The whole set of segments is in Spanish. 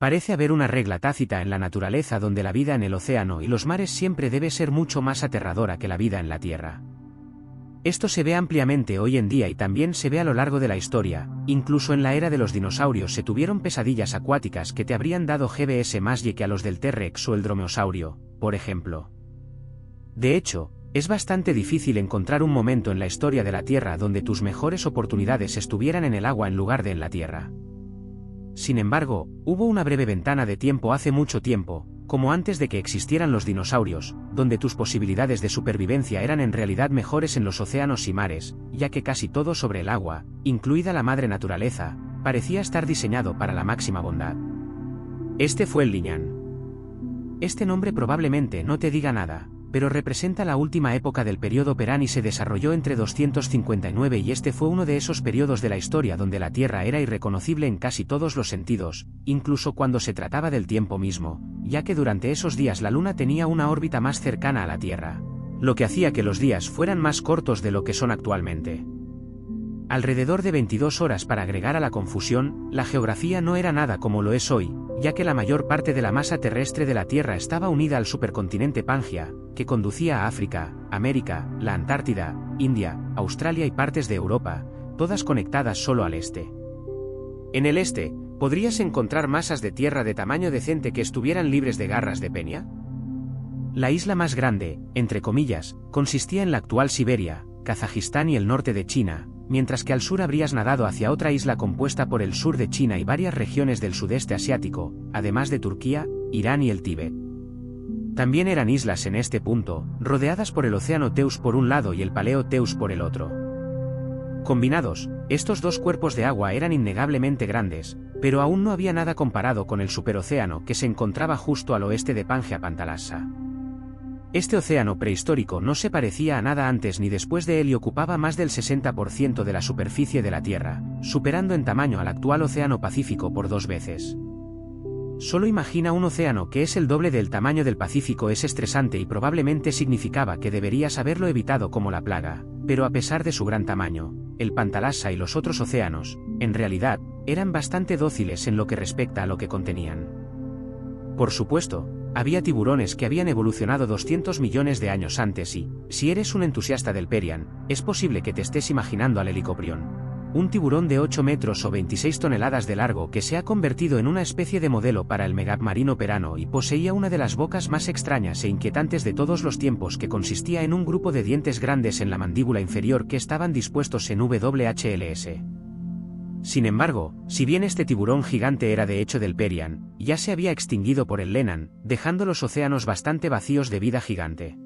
Parece haber una regla tácita en la naturaleza donde la vida en el océano y los mares siempre debe ser mucho más aterradora que la vida en la tierra. Esto se ve ampliamente hoy en día y también se ve a lo largo de la historia, incluso en la era de los dinosaurios se tuvieron pesadillas acuáticas que te habrían dado GBS más y que a los del T-Rex o el dromeosaurio, por ejemplo. De hecho, es bastante difícil encontrar un momento en la historia de la Tierra donde tus mejores oportunidades estuvieran en el agua en lugar de en la Tierra. Sin embargo, hubo una breve ventana de tiempo hace mucho tiempo, como antes de que existieran los dinosaurios, donde tus posibilidades de supervivencia eran en realidad mejores en los océanos y mares, ya que casi todo sobre el agua, incluida la madre naturaleza, parecía estar diseñado para la máxima bondad. Este fue el Liñán. Este nombre probablemente no te diga nada, pero representa la última época del periodo Perán y se desarrolló entre 259 y este fue uno de esos periodos de la historia donde la Tierra era irreconocible en casi todos los sentidos, incluso cuando se trataba del tiempo mismo, ya que durante esos días la Luna tenía una órbita más cercana a la Tierra, lo que hacía que los días fueran más cortos de lo que son actualmente. Alrededor de 22 horas para agregar a la confusión, la geografía no era nada como lo es hoy, ya que la mayor parte de la masa terrestre de la Tierra estaba unida al supercontinente Pangea, que conducía a África, América, la Antártida, India, Australia y partes de Europa, todas conectadas solo al este. En el este, ¿podrías encontrar masas de tierra de tamaño decente que estuvieran libres de garras de peña? La isla más grande, entre comillas, consistía en la actual Siberia, Kazajistán y el norte de China, mientras que al sur habrías nadado hacia otra isla compuesta por el sur de China y varias regiones del sudeste asiático, además de Turquía, Irán y el Tíbet. También eran islas en este punto, rodeadas por el océano Teus por un lado y el Paleo Teus por el otro. Combinados, estos dos cuerpos de agua eran innegablemente grandes, pero aún no había nada comparado con el superocéano que se encontraba justo al oeste de Pangea Pantalassa. Este océano prehistórico no se parecía a nada antes ni después de él y ocupaba más del 60% de la superficie de la Tierra, superando en tamaño al actual Océano Pacífico por 2 veces. Solo imagina un océano que es el doble del tamaño del Pacífico. Es estresante y probablemente significaba que deberías haberlo evitado como la plaga, pero a pesar de su gran tamaño, el Pantalassa y los otros océanos, en realidad, eran bastante dóciles en lo que respecta a lo que contenían. Por supuesto, había tiburones que habían evolucionado 200 millones de años antes y, si eres un entusiasta del Perian, es posible que te estés imaginando al Helicoprion. Un tiburón de 8 metros o 26 toneladas de largo que se ha convertido en una especie de modelo para el megabmarino perano y poseía una de las bocas más extrañas e inquietantes de todos los tiempos que consistía en un grupo de dientes grandes en la mandíbula inferior que estaban dispuestos en WHLS. Sin embargo, si bien este tiburón gigante era de hecho del Perian, ya se había extinguido por el Lenan, dejando los océanos bastante vacíos de vida gigante.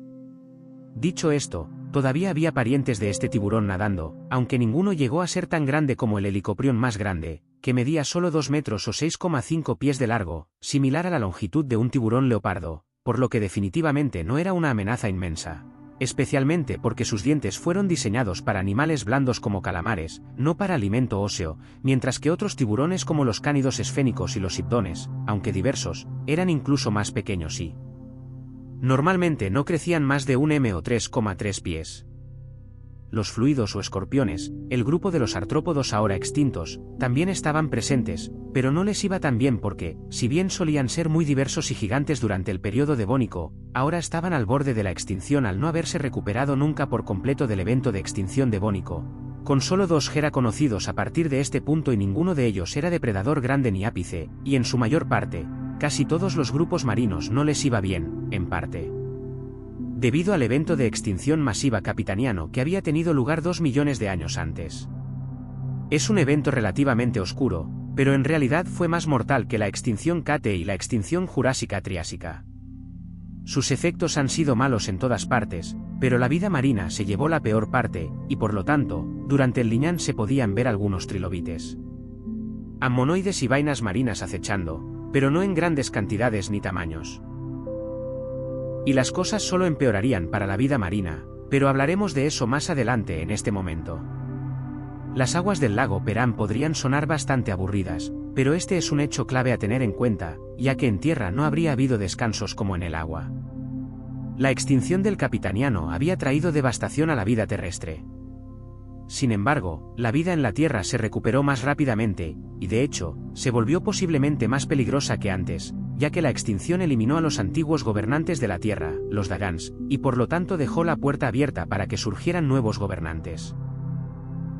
Dicho esto, todavía había parientes de este tiburón nadando, aunque ninguno llegó a ser tan grande como el Helicoprion más grande, que medía solo 2 metros o 6,5 pies de largo, similar a la longitud de un tiburón leopardo, por lo que definitivamente no era una amenaza inmensa. Especialmente porque sus dientes fueron diseñados para animales blandos como calamares, no para alimento óseo, mientras que otros tiburones como los cánidos esfénicos y los hipdones, aunque diversos, eran incluso más pequeños y normalmente no crecían más de 1 m o 3,3 pies. Los fluidos o escorpiones, el grupo de los artrópodos ahora extintos, también estaban presentes, pero no les iba tan bien porque, si bien solían ser muy diversos y gigantes durante el periodo devónico, ahora estaban al borde de la extinción al no haberse recuperado nunca por completo del evento de extinción devónico. Con solo 2 gera conocidos a partir de este punto y ninguno de ellos era depredador grande ni ápice, y en su mayor parte, casi todos los grupos marinos no les iba bien, en parte debido al evento de extinción masiva capitaniano que había tenido lugar 2 millones de años antes. Es un evento relativamente oscuro, pero en realidad fue más mortal que la extinción Cate y la extinción Jurásica-Triásica. Sus efectos han sido malos en todas partes, pero la vida marina se llevó la peor parte, y por lo tanto, durante el Liñán se podían ver algunos trilobites. Ammonoides y vainas marinas acechando, pero no en grandes cantidades ni tamaños. Y las cosas solo empeorarían para la vida marina, pero hablaremos de eso más adelante en este momento. Las aguas del lago Perán podrían sonar bastante aburridas, pero este es un hecho clave a tener en cuenta, ya que en tierra no habría habido descansos como en el agua. La extinción del Capitaniano había traído devastación a la vida terrestre. Sin embargo, la vida en la Tierra se recuperó más rápidamente, y de hecho, se volvió posiblemente más peligrosa que antes, ya que la extinción eliminó a los antiguos gobernantes de la Tierra, los Dagans, y por lo tanto dejó la puerta abierta para que surgieran nuevos gobernantes.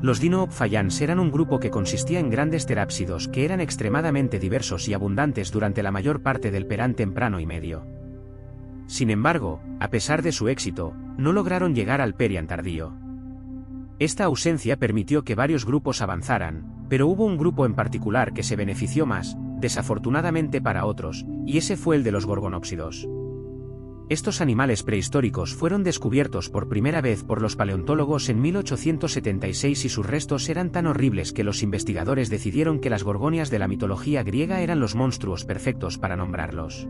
Los Dino-Ophians eran un grupo que consistía en grandes terápsidos que eran extremadamente diversos y abundantes durante la mayor parte del Perán temprano y medio. Sin embargo, a pesar de su éxito, no lograron llegar al Permian tardío. Esta ausencia permitió que varios grupos avanzaran, pero hubo un grupo en particular que se benefició más, desafortunadamente para otros, y ese fue el de los gorgonópsidos. Estos animales prehistóricos fueron descubiertos por primera vez por los paleontólogos en 1876 y sus restos eran tan horribles que los investigadores decidieron que las gorgonias de la mitología griega eran los monstruos perfectos para nombrarlos.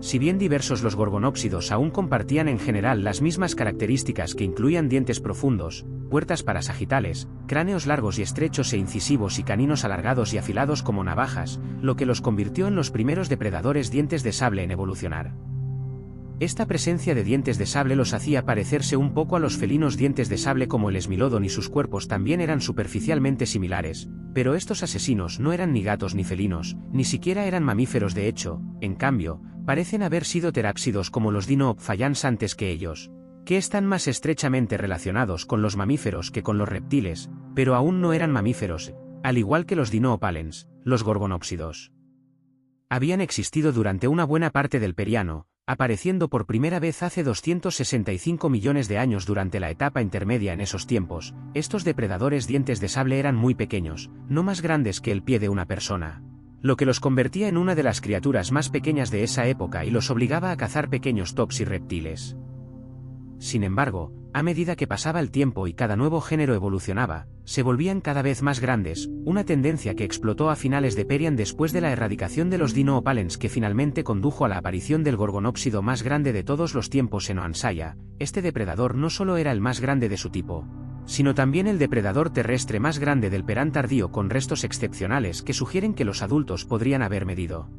Si bien diversos, los gorgonópsidos aún compartían en general las mismas características que incluían dientes profundos, puertas parasagitales, cráneos largos y estrechos e incisivos y caninos alargados y afilados como navajas, lo que los convirtió en los primeros depredadores dientes de sable en evolucionar. Esta presencia de dientes de sable los hacía parecerse un poco a los felinos dientes de sable como el esmilodon, y sus cuerpos también eran superficialmente similares, pero estos asesinos no eran ni gatos ni felinos, ni siquiera eran mamíferos. De hecho, en cambio, parecen haber sido terápsidos como los Dino-Ophians antes que ellos, que están más estrechamente relacionados con los mamíferos que con los reptiles, pero aún no eran mamíferos, al igual que los Dino-Opalens, los gorgonópsidos. Habían existido durante una buena parte del Periano, apareciendo por primera vez hace 265 millones de años durante la etapa intermedia. En esos tiempos, estos depredadores dientes de sable eran muy pequeños, no más grandes que el pie de una persona, lo que los convertía en una de las criaturas más pequeñas de esa época y los obligaba a cazar pequeños tops y reptiles. Sin embargo, a medida que pasaba el tiempo y cada nuevo género evolucionaba, se volvían cada vez más grandes, una tendencia que explotó a finales de Permian después de la erradicación de los Dino-Opalens, que finalmente condujo a la aparición del gorgonópsido más grande de todos los tiempos en Oansaya. Este depredador no solo era el más grande de su tipo, sino también el depredador terrestre más grande del Perán tardío, con restos excepcionales que sugieren que los adultos podrían haber medido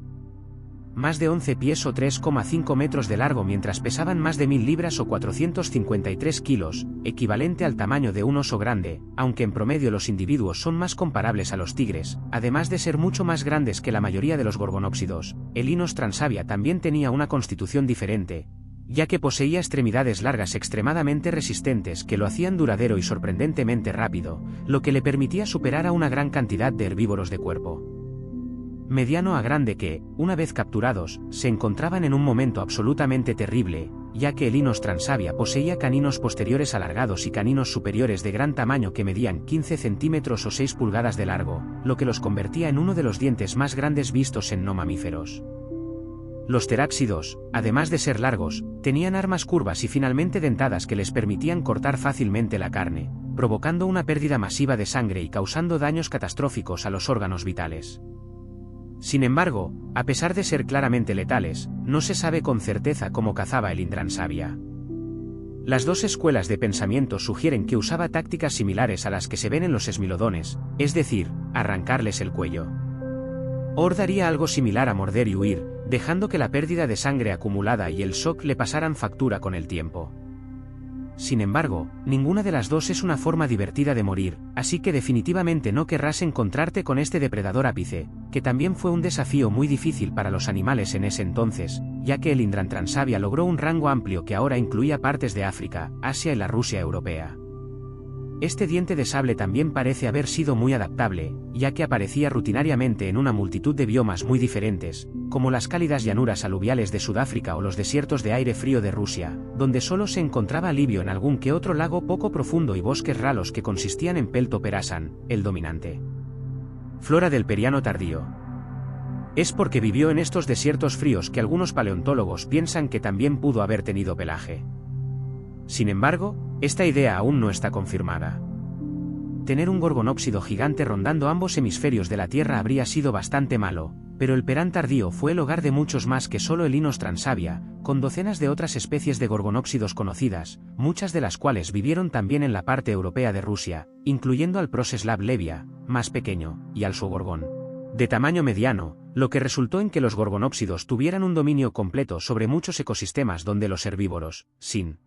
más de 11 pies o 3,5 metros de largo, mientras pesaban más de 1000 libras o 453 kilos, equivalente al tamaño de un oso grande, aunque en promedio los individuos son más comparables a los tigres. Además de ser mucho más grandes que la mayoría de los gorgonópsidos, el Inos transavia también tenía una constitución diferente, ya que poseía extremidades largas extremadamente resistentes que lo hacían duradero y sorprendentemente rápido, lo que le permitía superar a una gran cantidad de herbívoros de cuerpo mediano a grande que, una vez capturados, se encontraban en un momento absolutamente terrible, ya que el Inos transavia poseía caninos posteriores alargados y caninos superiores de gran tamaño que medían 15 centímetros o 6 pulgadas de largo, lo que los convertía en uno de los dientes más grandes vistos en no mamíferos. Los terápsidos, además de ser largos, tenían armas curvas y finalmente dentadas que les permitían cortar fácilmente la carne, provocando una pérdida masiva de sangre y causando daños catastróficos a los órganos vitales. Sin embargo, a pesar de ser claramente letales, no se sabe con certeza cómo cazaba el Indransavia. Las dos escuelas de pensamiento sugieren que usaba tácticas similares a las que se ven en los esmilodones, es decir, arrancarles el cuello. O daría algo similar a morder y huir, dejando que la pérdida de sangre acumulada y el shock le pasaran factura con el tiempo. Sin embargo, ninguna de las dos es una forma divertida de morir, así que definitivamente no querrás encontrarte con este depredador ápice, que también fue un desafío muy difícil para los animales en ese entonces, ya que el Indransavia logró un rango amplio que ahora incluía partes de África, Asia y la Rusia europea. Este diente de sable también parece haber sido muy adaptable, ya que aparecía rutinariamente en una multitud de biomas muy diferentes, como las cálidas llanuras aluviales de Sudáfrica o los desiertos de aire frío de Rusia, donde solo se encontraba alivio en algún que otro lago poco profundo y bosques ralos que consistían en Pelto Perasan, el dominante. Flora del Periano tardío. Es porque vivió en estos desiertos fríos que algunos paleontólogos piensan que también pudo haber tenido pelaje. Sin embargo, esta idea aún no está confirmada. Tener un gorgonópsido gigante rondando ambos hemisferios de la Tierra habría sido bastante malo, pero el Perán tardío fue el hogar de muchos más que solo el Inos transavia, con docenas de otras especies de gorgonópsidos conocidas, muchas de las cuales vivieron también en la parte europea de Rusia, incluyendo al Proseslav levia, más pequeño, y al Sogorgón, de tamaño mediano, lo que resultó en que los gorgonópsidos tuvieran un dominio completo sobre muchos ecosistemas donde los herbívoros, sin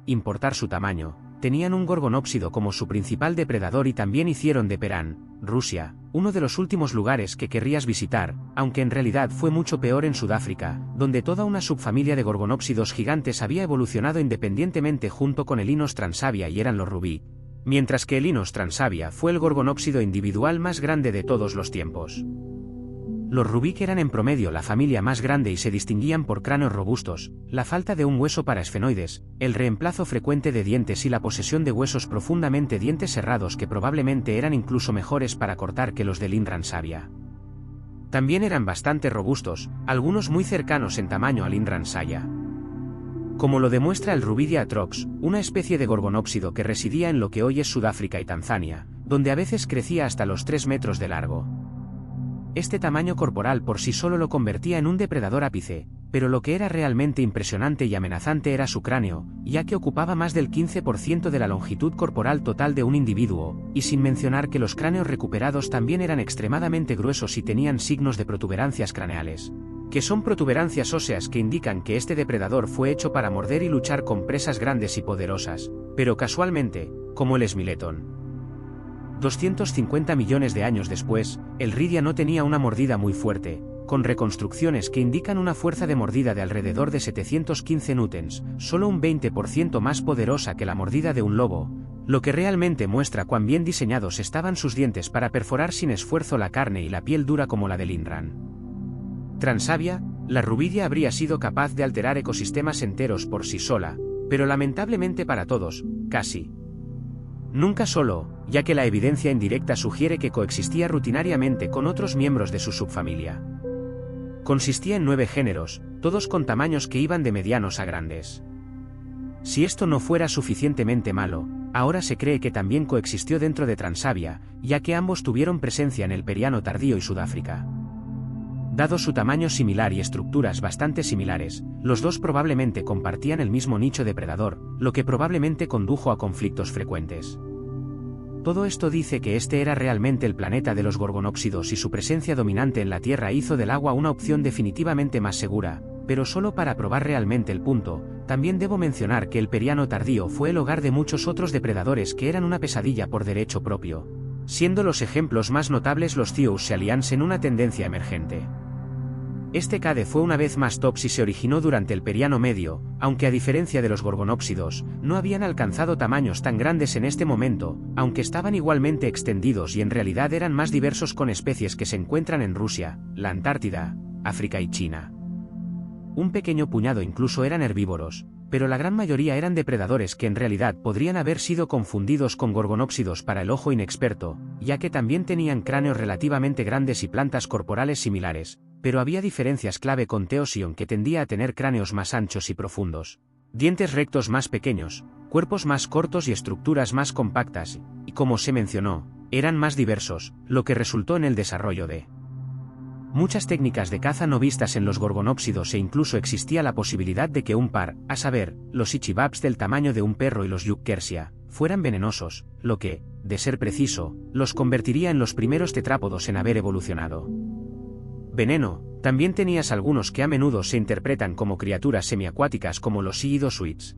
importar su tamaño, tenían un gorgonópsido como su principal depredador y también hicieron de Perán, Rusia, uno de los últimos lugares que querrías visitar, aunque en realidad fue mucho peor en Sudáfrica, donde toda una subfamilia de gorgonópsidos gigantes había evolucionado independientemente junto con el Inos transavia y eran los rubí, mientras que el Inos transavia fue el gorgonópsido individual más grande de todos los tiempos. Los rubí eran en promedio la familia más grande y se distinguían por cráneos robustos, la falta de un hueso para esfenoides, el reemplazo frecuente de dientes y la posesión de huesos profundamente dientes cerrados que probablemente eran incluso mejores para cortar que los del In transavia. También eran bastante robustos, algunos muy cercanos en tamaño al In transavia. Como lo demuestra el Rubidia atrox, una especie de gorgonópsido que residía en lo que hoy es Sudáfrica y Tanzania, donde a veces crecía hasta los 3 metros de largo. Este tamaño corporal por sí solo lo convertía en un depredador ápice, pero lo que era realmente impresionante y amenazante era su cráneo, ya que ocupaba más del 15% de la longitud corporal total de un individuo, y sin mencionar que los cráneos recuperados también eran extremadamente gruesos y tenían signos de protuberancias craneales, que son protuberancias óseas que indican que este depredador fue hecho para morder y luchar con presas grandes y poderosas, pero casualmente, como el esmiletón. 250 millones de años después, el Ridia no tenía una mordida muy fuerte, con reconstrucciones que indican una fuerza de mordida de alrededor de 715 newtons, solo un 20% más poderosa que la mordida de un lobo, lo que realmente muestra cuán bien diseñados estaban sus dientes para perforar sin esfuerzo la carne y la piel dura como la del Inran. Transavia, la Rubidia habría sido capaz de alterar ecosistemas enteros por sí sola, pero lamentablemente para todos, casi nunca solo, ya que la evidencia indirecta sugiere que coexistía rutinariamente con otros miembros de su subfamilia. Consistía en 9 géneros, todos con tamaños que iban de medianos a grandes. Si esto no fuera suficientemente malo, ahora se cree que también coexistió dentro de Transavia, ya que ambos tuvieron presencia en el Periano tardío y Sudáfrica. Dado su tamaño similar y estructuras bastante similares, los dos probablemente compartían el mismo nicho depredador, lo que probablemente condujo a conflictos frecuentes. Todo esto dice que este era realmente el planeta de los gorgonópsidos y su presencia dominante en la Tierra hizo del agua una opción definitivamente más segura, pero solo para probar realmente el punto, también debo mencionar que el Periano tardío fue el hogar de muchos otros depredadores que eran una pesadilla por derecho propio, siendo los ejemplos más notables los Theousalians en una tendencia emergente. Este Cade fue una vez más tops y se originó durante el Periano medio, aunque a diferencia de los gorgonópsidos, no habían alcanzado tamaños tan grandes en este momento, aunque estaban igualmente extendidos y en realidad eran más diversos con especies que se encuentran en Rusia, la Antártida, África y China. Un pequeño puñado incluso eran herbívoros, pero la gran mayoría eran depredadores que en realidad podrían haber sido confundidos con gorgonópsidos para el ojo inexperto, ya que también tenían cráneos relativamente grandes y plantas corporales similares, pero había diferencias clave con Theosion que tendía a tener cráneos más anchos y profundos, dientes rectos más pequeños, cuerpos más cortos y estructuras más compactas, y como se mencionó, eran más diversos, lo que resultó en el desarrollo de muchas técnicas de caza no vistas en los gorgonópsidos e incluso existía la posibilidad de que un par, a saber, los Ichibabs del tamaño de un perro y los Yuckersia, fueran venenosos, lo que, de ser preciso, los convertiría en los primeros tetrápodos en haber evolucionado. Veneno, también tenías algunos que a menudo se interpretan como criaturas semiacuáticas como los Iidosuits,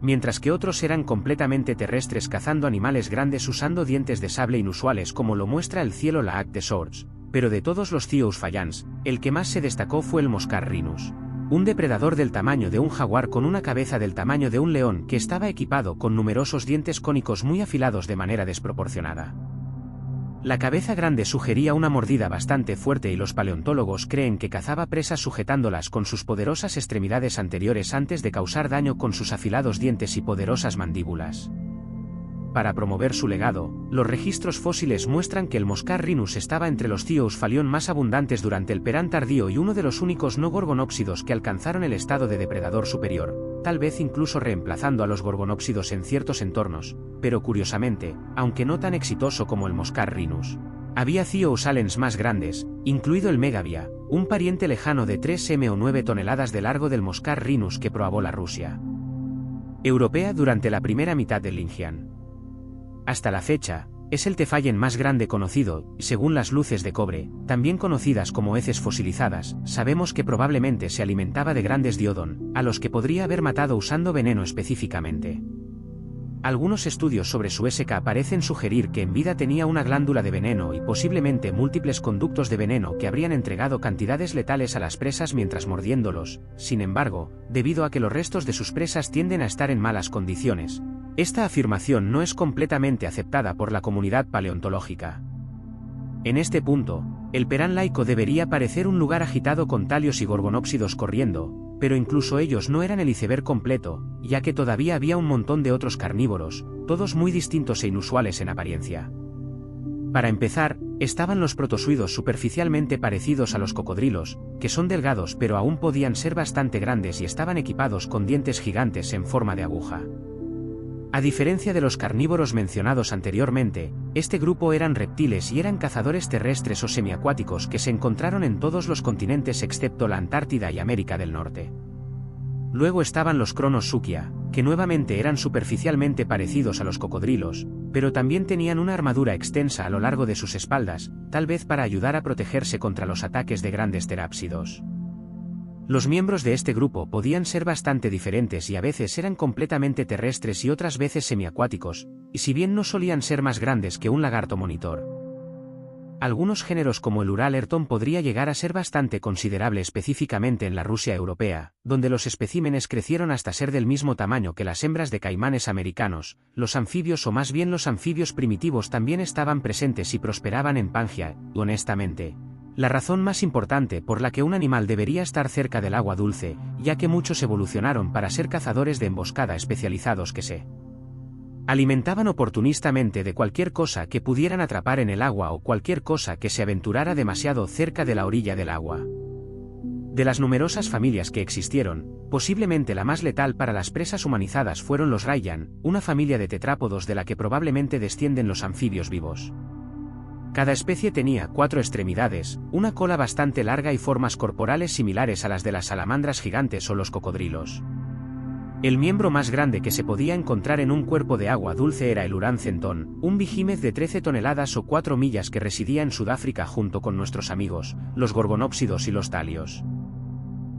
mientras que otros eran completamente terrestres cazando animales grandes usando dientes de sable inusuales como lo muestra el cielo Laak de Swords. Pero de todos los Theousalians, el que más se destacó fue el Moscar rhinus, un depredador del tamaño de un jaguar con una cabeza del tamaño de un león que estaba equipado con numerosos dientes cónicos muy afilados de manera desproporcionada. La cabeza grande sugería una mordida bastante fuerte y los paleontólogos creen que cazaba presas sujetándolas con sus poderosas extremidades anteriores antes de causar daño con sus afilados dientes y poderosas mandíbulas. Para promover su legado, los registros fósiles muestran que el Moscar rhinus estaba entre los Theousalion más abundantes durante el Perán tardío y uno de los únicos no gorgonópsidos que alcanzaron el estado de depredador superior, tal vez incluso reemplazando a los gorgonópsidos en ciertos entornos, pero curiosamente, aunque no tan exitoso como el Moscar rhinus, había Theousalians más grandes, incluido el Megavia, un pariente lejano de 3 o 9 toneladas de largo del Moscar rhinus que probó la Rusia europea durante la primera mitad del Lingian. Hasta la fecha, es el Tefallen más grande conocido, y según las luces de cobre, también conocidas como heces fosilizadas, sabemos que probablemente se alimentaba de grandes diodon, a los que podría haber matado usando veneno específicamente. Algunos estudios sobre su SK parecen sugerir que en vida tenía una glándula de veneno y posiblemente múltiples conductos de veneno que habrían entregado cantidades letales a las presas mientras mordiéndolos. Sin embargo, debido a que los restos de sus presas tienden a estar en malas condiciones, esta afirmación no es completamente aceptada por la comunidad paleontológica. En este punto, el Perán laico debería parecer un lugar agitado con talios y gorgonópsidos corriendo, pero incluso ellos no eran el iceberg completo, ya que todavía había un montón de otros carnívoros, todos muy distintos e inusuales en apariencia. Para empezar, estaban los protosuidos superficialmente parecidos a los cocodrilos, que son delgados pero aún podían ser bastante grandes y estaban equipados con dientes gigantes en forma de aguja. A diferencia de los carnívoros mencionados anteriormente, este grupo eran reptiles y eran cazadores terrestres o semiacuáticos que se encontraron en todos los continentes excepto la Antártida y América del Norte. Luego estaban los Kronosuchia, que nuevamente eran superficialmente parecidos a los cocodrilos, pero también tenían una armadura extensa a lo largo de sus espaldas, tal vez para ayudar a protegerse contra los ataques de grandes terápsidos. Los miembros de este grupo podían ser bastante diferentes y a veces eran completamente terrestres y otras veces semiacuáticos, y si bien no solían ser más grandes que un lagarto monitor. Algunos géneros como el Uralerton podría llegar a ser bastante considerable específicamente en la Rusia europea, donde los especímenes crecieron hasta ser del mismo tamaño que las hembras de caimanes americanos. Los anfibios o más bien los anfibios primitivos también estaban presentes y prosperaban en Pangaea, y honestamente, la razón más importante por la que un animal debería estar cerca del agua dulce, ya que muchos evolucionaron para ser cazadores de emboscada especializados que se alimentaban oportunistamente de cualquier cosa que pudieran atrapar en el agua o cualquier cosa que se aventurara demasiado cerca de la orilla del agua. De las numerosas familias que existieron, posiblemente la más letal para las presas humanizadas fueron los Raiyan, una familia de tetrápodos de la que probablemente descienden los anfibios vivos. Cada especie tenía 4 extremidades, una cola bastante larga y formas corporales similares a las de las salamandras gigantes o los cocodrilos. El miembro más grande que se podía encontrar en un cuerpo de agua dulce era el Urancenton, un vigímez de 13 toneladas o 4 millas que residía en Sudáfrica junto con nuestros amigos, los gorgonópsidos y los talios.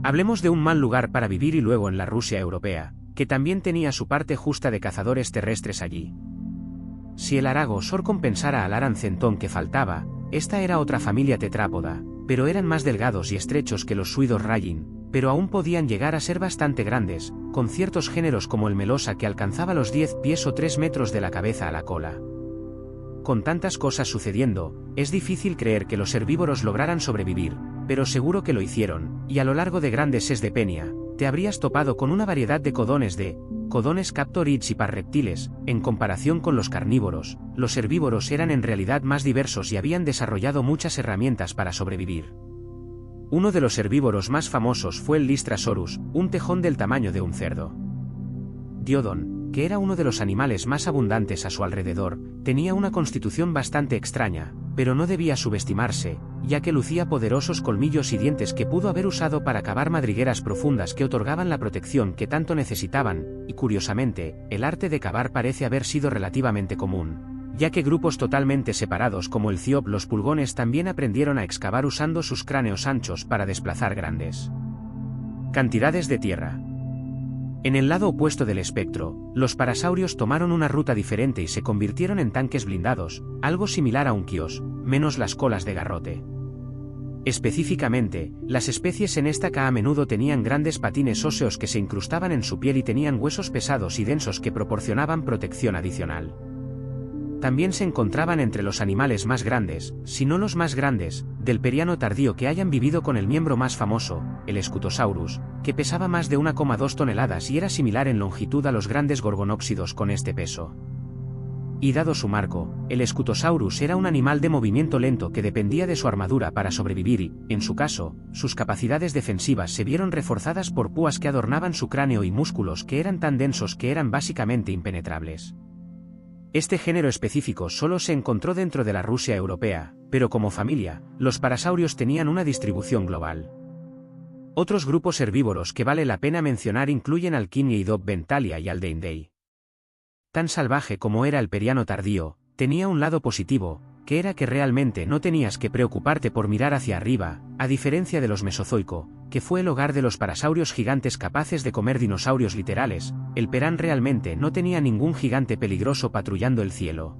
Hablemos de un mal lugar para vivir y luego en la Rusia europea, que también tenía su parte justa de cazadores terrestres allí. Si el Aragosor compensara al Arancenton que faltaba, esta era otra familia tetrápoda, pero eran más delgados y estrechos que los Suidos Raiyin, pero aún podían llegar a ser bastante grandes, con ciertos géneros como el Melosa que alcanzaba los 10 pies o 3 metros de la cabeza a la cola. Con tantas cosas sucediendo, es difícil creer que los herbívoros lograran sobrevivir, pero seguro que lo hicieron, y a lo largo de grandes es de Penia, te habrías topado con una variedad de codones captorids y parreptiles. En comparación con los carnívoros, los herbívoros eran en realidad más diversos y habían desarrollado muchas herramientas para sobrevivir. Uno de los herbívoros más famosos fue el Lystrasaurus, un tejón del tamaño de un cerdo. Diodon, que era uno de los animales más abundantes a su alrededor, tenía una constitución bastante extraña, pero no debía subestimarse, ya que lucía poderosos colmillos y dientes que pudo haber usado para cavar madrigueras profundas que otorgaban la protección que tanto necesitaban, y curiosamente, el arte de cavar parece haber sido relativamente común, ya que grupos totalmente separados como el Ciop, los pulgones también aprendieron a excavar usando sus cráneos anchos para desplazar grandes cantidades de tierra. En el lado opuesto del espectro, los parasaurios tomaron una ruta diferente y se convirtieron en tanques blindados, algo similar a un kios, menos las colas de garrote. Específicamente, las especies en esta K a menudo tenían grandes patines óseos que se incrustaban en su piel y tenían huesos pesados y densos que proporcionaban protección adicional. También se encontraban entre los animales más grandes, si no los más grandes, del Periano tardío que hayan vivido con el miembro más famoso, el Scutosaurus, que pesaba más de 1,2 toneladas y era similar en longitud a los grandes gorgonópsidos con este peso. Y dado su marco, el Scutosaurus era un animal de movimiento lento que dependía de su armadura para sobrevivir y, en su caso, sus capacidades defensivas se vieron reforzadas por púas que adornaban su cráneo y músculos que eran tan densos que eran básicamente impenetrables. Este género específico solo se encontró dentro de la Rusia europea, pero como familia, los parasaurios tenían una distribución global. Otros grupos herbívoros que vale la pena mencionar incluyen al Kineidob-Ventalia y al Deindei. Tan salvaje como era el Periano tardío, tenía un lado positivo, que era que realmente no tenías que preocuparte por mirar hacia arriba, a diferencia de los Mesozoico, que fue el hogar de los parasaurios gigantes capaces de comer dinosaurios literales. El Perán realmente no tenía ningún gigante peligroso patrullando el cielo.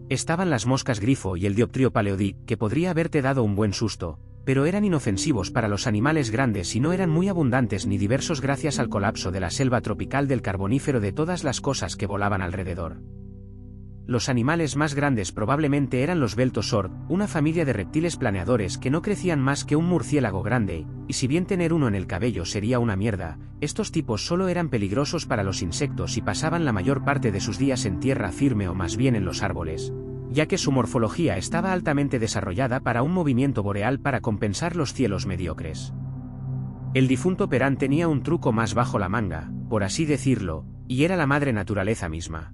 Estaban las moscas grifo y el dioptrio paleodí, que podría haberte dado un buen susto, pero eran inofensivos para los animales grandes y no eran muy abundantes ni diversos gracias al colapso de la selva tropical del Carbonífero de todas las cosas que volaban alrededor. Los animales más grandes probablemente eran los Beltosord, una familia de reptiles planeadores que no crecían más que un murciélago grande, y si bien tener uno en el cabello sería una mierda, estos tipos solo eran peligrosos para los insectos y pasaban la mayor parte de sus días en tierra firme o más bien en los árboles, ya que su morfología estaba altamente desarrollada para un movimiento boreal para compensar los cielos mediocres. El difunto Perán tenía un truco más bajo la manga, por así decirlo, y era la madre naturaleza misma.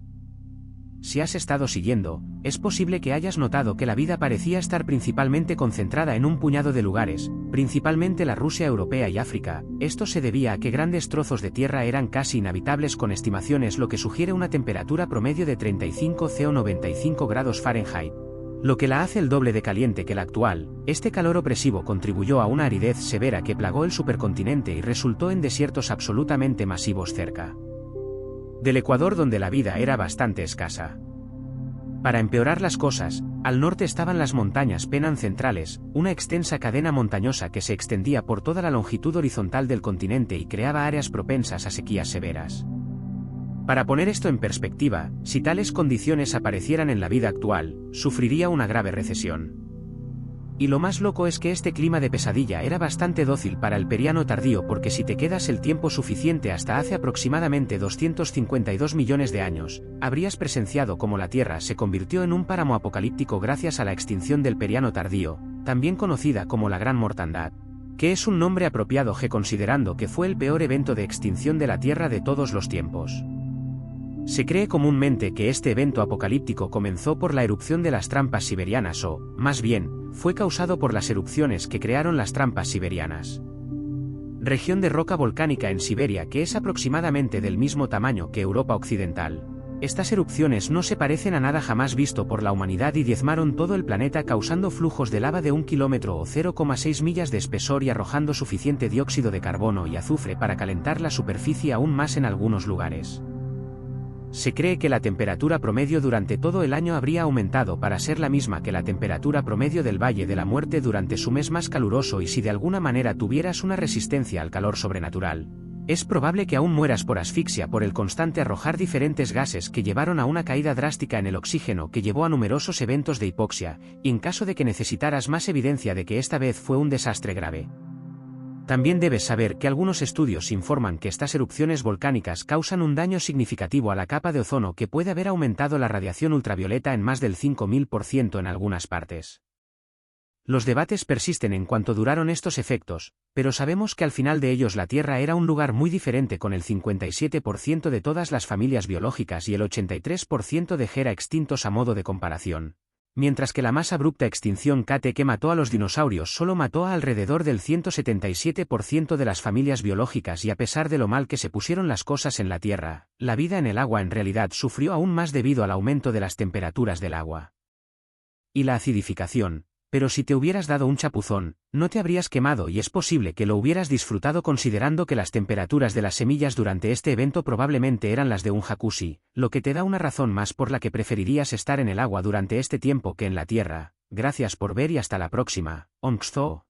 Si has estado siguiendo, es posible que hayas notado que la vida parecía estar principalmente concentrada en un puñado de lugares, principalmente la Rusia europea y África. Esto se debía a que grandes trozos de tierra eran casi inhabitables con estimaciones, lo que sugiere una temperatura promedio de 35 C o 95 grados Fahrenheit, lo que la hace el doble de caliente que la actual. Este calor opresivo contribuyó a una aridez severa que plagó el supercontinente y resultó en desiertos absolutamente masivos cerca del Ecuador, donde la vida era bastante escasa. Para empeorar las cosas, al norte estaban las montañas Penan centrales, una extensa cadena montañosa que se extendía por toda la longitud horizontal del continente y creaba áreas propensas a sequías severas. Para poner esto en perspectiva, si tales condiciones aparecieran en la vida actual, sufriría una grave recesión. Y lo más loco es que este clima de pesadilla era bastante dócil para el Periano tardío, porque si te quedas el tiempo suficiente hasta hace aproximadamente 252 millones de años, habrías presenciado cómo la Tierra se convirtió en un páramo apocalíptico gracias a la extinción del Periano tardío, también conocida como la Gran Mortandad, que es un nombre apropiado considerando que fue el peor evento de extinción de la Tierra de todos los tiempos. Se cree comúnmente que este evento apocalíptico comenzó por la erupción de las trampas siberianas o, más bien, fue causado por las erupciones que crearon las trampas siberianas. Región de roca volcánica en Siberia que es aproximadamente del mismo tamaño que Europa Occidental. Estas erupciones no se parecen a nada jamás visto por la humanidad y diezmaron todo el planeta causando flujos de lava de 1 kilómetro o 0,6 millas de espesor y arrojando suficiente dióxido de carbono y azufre para calentar la superficie aún más en algunos lugares. Se cree que la temperatura promedio durante todo el año habría aumentado para ser la misma que la temperatura promedio del Valle de la Muerte durante su mes más caluroso, y si de alguna manera tuvieras una resistencia al calor sobrenatural, es probable que aún mueras por asfixia por el constante arrojar diferentes gases que llevaron a una caída drástica en el oxígeno que llevó a numerosos eventos de hipoxia, y en caso de que necesitaras más evidencia de que esta vez fue un desastre grave. También debes saber que algunos estudios informan que estas erupciones volcánicas causan un daño significativo a la capa de ozono que puede haber aumentado la radiación ultravioleta en más del 5000% en algunas partes. Los debates persisten en cuanto duraron estos efectos, pero sabemos que al final de ellos la Tierra era un lugar muy diferente, con el 57% de todas las familias biológicas y el 83% de gera extintos a modo de comparación. Mientras que la más abrupta extinción que mató a los dinosaurios solo mató a alrededor del 177% de las familias biológicas, y a pesar de lo mal que se pusieron las cosas en la Tierra, la vida en el agua en realidad sufrió aún más debido al aumento de las temperaturas del agua y la acidificación. Pero si te hubieras dado un chapuzón, no te habrías quemado, y es posible que lo hubieras disfrutado considerando que las temperaturas de las semillas durante este evento probablemente eran las de un jacuzzi, lo que te da una razón más por la que preferirías estar en el agua durante este tiempo que en la Tierra. Gracias por ver y hasta la próxima. Onxzo.